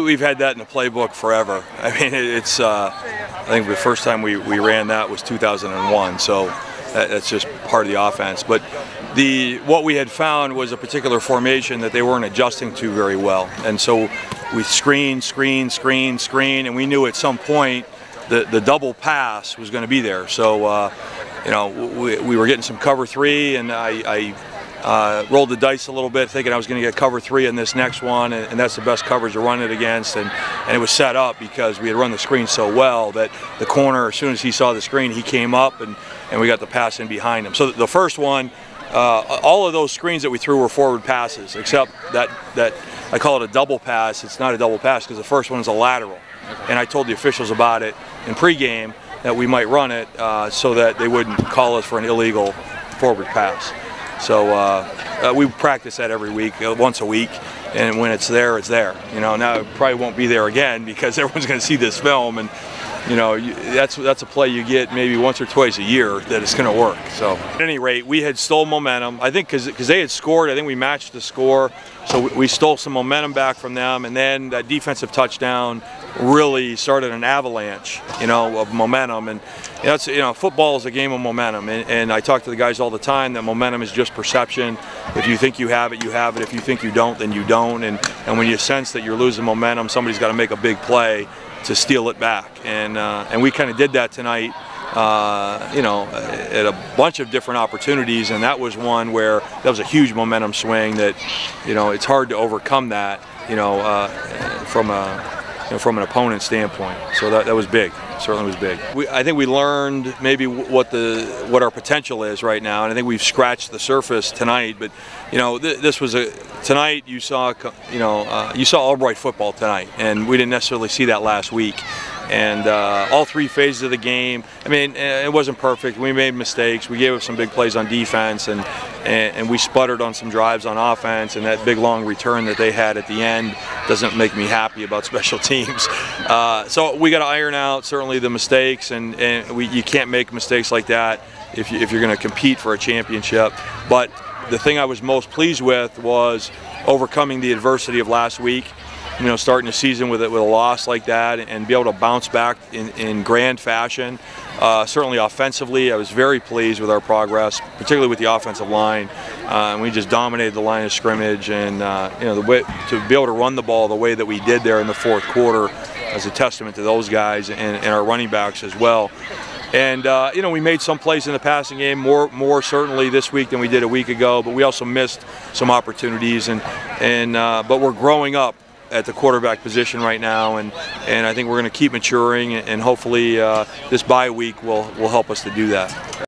we've had that in the playbook forever. I mean, it's. I think the first time we ran that was 2001, so that's just part of the offense. But what we had found was a particular formation that they weren't adjusting to very well, and so we screen, and we knew at some point the double pass was going to be there. So we were getting some cover 3, and I rolled the dice a little bit, thinking I was going to get cover 3 in this next one, and that's the best coverage to run it against. And it was set up because we had run the screen so well that the corner, as soon as he saw the screen, he came up, and we got the pass in behind him. So the first one, all of those screens that we threw were forward passes, except that I call it a double pass. It's not a double pass because the first one is a lateral. And I told the officials about it in pregame that we might run it so that they wouldn't call us for an illegal forward pass. So we practice that every week, once a week, and when it's there, it's there. Now it probably won't be there again because everyone's going to see this film, and that's a play you get maybe once or twice a year that it's going to work. So at any rate, we had stole momentum. I think because they had scored, I think we matched the score, so we stole some momentum back from them, and then that defensive touchdown really started an avalanche, of momentum. And that's, football is a game of momentum, and I talk to the guys all the time that momentum is just perception. If you think you have it, you have it. If you think you don't, then you don't. And when you sense that you're losing momentum, somebody's got to make a big play to steal it back. And we kind of did that tonight, at a bunch of different opportunities, and that was one where that was a huge momentum swing that, it's hard to overcome that, from an opponent standpoint. So that was big. Certainly was big. I think we learned maybe what our potential is right now, and I think we've scratched the surface tonight. But this was tonight. You saw Albright football tonight, and we didn't necessarily see that last week. And all 3 phases of the game, I mean, it wasn't perfect. We made mistakes. We gave up some big plays on defense, and we sputtered on some drives on offense, and that big long return that they had at the end doesn't make me happy about special teams. So we got to iron out certainly the mistakes, and you can't make mistakes like that if you're going to compete for a championship. But the thing I was most pleased with was overcoming the adversity of last week. Starting the season with a loss like that, and be able to bounce back in grand fashion. Certainly offensively, I was very pleased with our progress, particularly with the offensive line. We just dominated the line of scrimmage, and the way to be able to run the ball the way that we did there in the fourth quarter is a testament to those guys and our running backs as well. And we made some plays in the passing game, more certainly this week than we did a week ago, but we also missed some opportunities, but we're growing up at the quarterback position right now, and I think we're going to keep maturing, and hopefully this bye week will help us to do that.